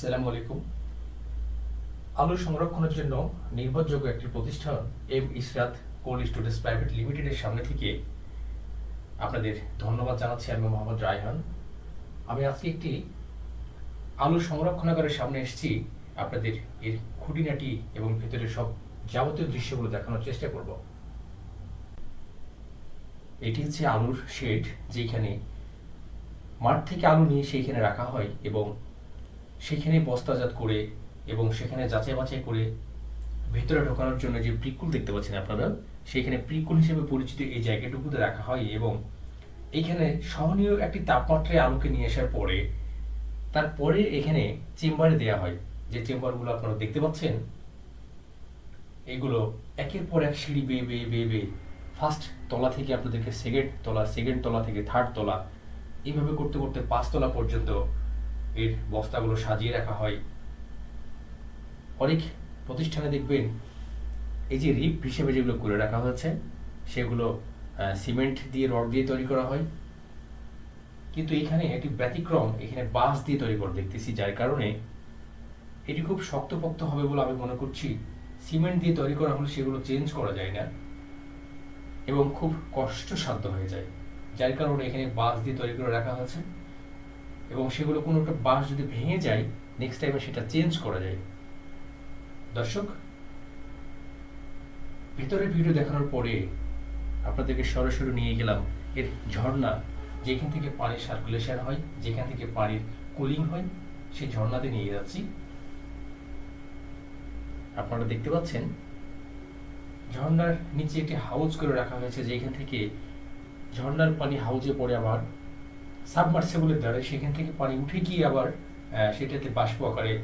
আসসালামু আলাইকুম। আলু সংরক্ষণের জন্য নির্ভরযোগ্য একটি প্রতিষ্ঠান M Israt cold storage private লিমিটেডের সামনে থেকে আপনাদের ধন্যবাদ জানাচ্ছি। আমি মোহাম্মদ রায়হান। আমি আজকে একটি আলু সংরক্ষণাগারের সামনে এসেছি আপনাদের এর খুঁটিনাটি এবং ভেতরের সব যাবতীয় দৃশ্যগুলো দেখানোর চেষ্টা করব। এটি হচ্ছে আলুর শেড, যেখানে মাঠ থেকে আলু নিয়ে সেইখানে রাখা হয় এবং সেখানে বস্তাজাত করে এবং সেখানে যাচাই বাছাই করে ভেতরে ঢোকানোর জন্য যে প্রিকুল দেখতে পাচ্ছেন আপনারা, সেখানে প্রিকুল হিসেবে পরিচিত এই জায়গাটুকুতে রাখা হয় এবং এখানে সহনীয় একটি তাপমাত্রায় আলুকে নিয়ে আসার পরে তারপরে এখানে চেম্বারে দেওয়া হয়। যে চেম্বারগুলো আপনারা দেখতে পাচ্ছেন, এগুলো একের পর এক সিঁড়ি বেয়ে বেয়ে বেয়ে বেয়ে ফার্স্ট তলা থেকে আপনাদেরকে সেকেন্ড তলা থেকে থার্ড তলা, এইভাবে করতে করতে 5 তলা পর্যন্ত এর বস্তাগুলো সাজিয়ে রাখা হয়। অনেক প্রতিষ্ঠানে দেখবেন এই যে রিপ হিসেবে যেগুলো করে রাখা হয়েছে, সেগুলো সিমেন্ট দিয়ে রড দিয়ে তৈরি করা হয়, কিন্তু এখানে একটি ব্যতিক্রম, এখানে বাঁশ দিয়ে তৈরি করে দেখতেছি, যার কারণে এটি খুব শক্তপোক্ত হবে বলে আমি মনে করছি। সিমেন্ট দিয়ে তৈরি করা হলে সেগুলো চেঞ্জ করা যায় না এবং খুব কষ্টসাধ্য হয়ে যায়, যার কারণে এখানে বাঁশ দিয়ে তৈরি করে রাখা হয়েছে এবং সেগুলো কোনো একটা বাঁশ যদি ভেঙে যায়, নেক্সট টাইমে সেটা চেঞ্জ করা যায়। দর্শক, ভিতরের ভিডিও দেখানোর পরে আপনাদেরকে সরাসরি নিয়ে গেলাম এর ঝর্ণা, যেখান থেকে পানির সার্কুলেশন হয়, যেখান থেকে পানির কুলিং হয়, সেই ঝর্ণাতে নিয়ে যাচ্ছি। আপনারা দেখতে পাচ্ছেন ঝর্ণার নিচে একটি হাউজ করে রাখা হয়েছে, যেখান থেকে ঝর্ণার পানি হাউজে পড়ে আবার সাবমার্সিবলের দ্বারা সেখান থেকে পানি উঠে গিয়ে আবার সেটাতে বাষ্প আকারে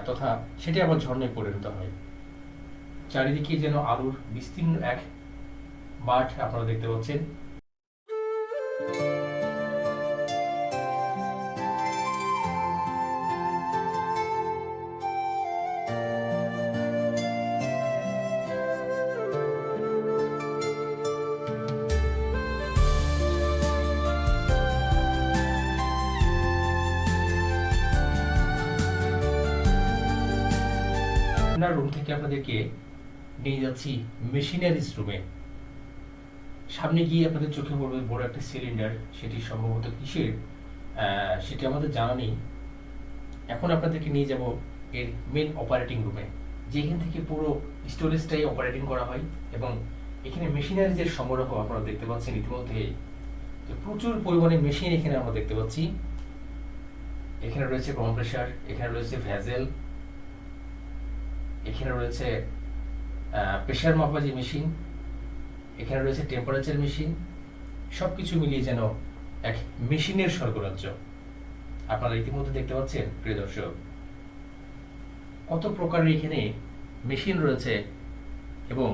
তথা সেটা আবার ঝর্ণায় পরিণত হয়। চারিদিকে যেন আলুর বিস্তীর্ণ এক মাঠ আপনারা দেখতে পাচ্ছেন। রুম থেকে আপনাদেরকে নিয়ে যাচ্ছি মেশিনারিজ রুমে। সামনে গিয়ে আপনাদের চোখে পড়বে বড় একটা সিলিন্ডার, সেটি সম্ভবত কিসের সেটি আমাদের জানা নেই। এখন আপনাদেরকে নিয়ে যাব এর মেন অপারেটিং রুমে, যেখান থেকে পুরো স্টোরেজটাই অপারেটিং করা হয় এবং এখানে মেশিনারিজের সমারোহ আপনারা দেখতে পাচ্ছেন ইতিমধ্যে। প্রচুর পরিমাণে মেশিন এখানে আমরা দেখতে পাচ্ছি। এখানে রয়েছে কম্প্রেসার, এখানে রয়েছে ভেজেল, এখানে রয়েছে প্রেশার মাপা যে মেশিন, এখানে রয়েছে টেম্পারেচার মেশিন। সবকিছু মিলিয়ে যেন এক মেশিনের স্বর্গরাজ্য আপনারা ইতিমধ্যে দেখতে পাচ্ছেন। প্রিয় দর্শক, কত প্রকারের এখানে মেশিন রয়েছে এবং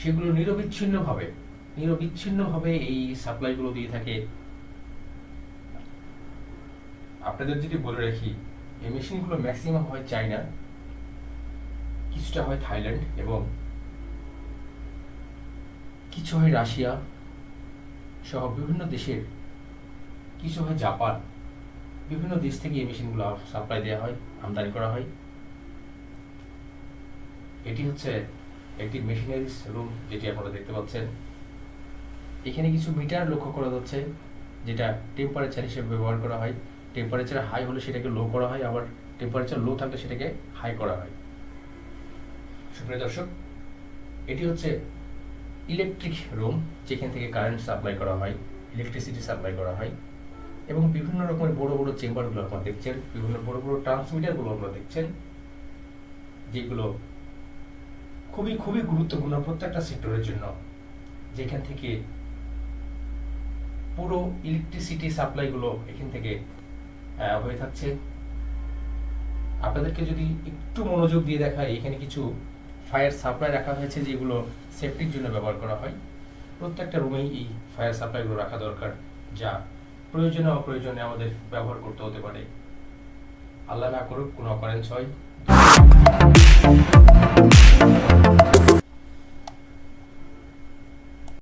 সেগুলো নিরবিচ্ছিন্নভাবে এই সাপ্লাইগুলো দিয়ে থাকে। আপনাদের যদি বলে রাখি, এই মেশিনগুলো ম্যাক্সিমাম হয় চায়না, কিছুটা হয় থাইল্যান্ড এবং কিছু হয় রাশিয়া সহ বিভিন্ন দেশের, কিছু হয় জাপান। বিভিন্ন দেশ থেকে এই মেশিনগুলো সাপ্লাই দেওয়া হয়, আমদানি করা হয়। এটি হচ্ছে একটি মেশিনারিজ রুম, যেটি আপনারা দেখতে পাচ্ছেন। এখানে কিছু মিটার লক্ষ্য করা যাচ্ছে, যেটা টেম্পারেচার হিসেবে ব্যবহার করা হয়। টেম্পারেচার হাই হলে সেটাকে লো করা হয়, আবার টেম্পারেচার লো থাকলে সেটাকে হাই করা হয়। সুপ্রিয় দর্শক, এটি হচ্ছে ইলেকট্রিক রুম, যেখান থেকে কারেন্ট সাপ্লাই করা হয়, ইলেকট্রিসিটি সাপ্লাই করা হয় এবং বিভিন্ন রকমের বড় বড় চেম্বারগুলো আপনারা দেখছেন, বিভিন্ন বড় বড় ট্রান্সমিটারগুলো আপনারা দেখছেন, যেগুলো খুবই খুবই গুরুত্বপূর্ণ প্রত্যেকটা সেক্টরের জন্য, যেখান থেকে পুরো ইলেকট্রিসিটি সাপ্লাইগুলো এখান থেকে হয়ে থাকছে। আপনাদেরকে যদি একটু মনোযোগ দিয়ে দেখায়, এখানে কিছু ফায়ার সাপ্লাই রাখা হয়েছে, যেগুলো সেফটির জন্য ব্যবহার করা হয়। প্রত্যেকটা রুমেই এই ফায়ার সাপ্লাইগুলো রাখা দরকার, যা প্রয়োজনে অপ্রয়োজনে আমাদের ব্যবহার করতে হতে পারে। আল্লাহ না করুক কোনো অকারেন্স হয়।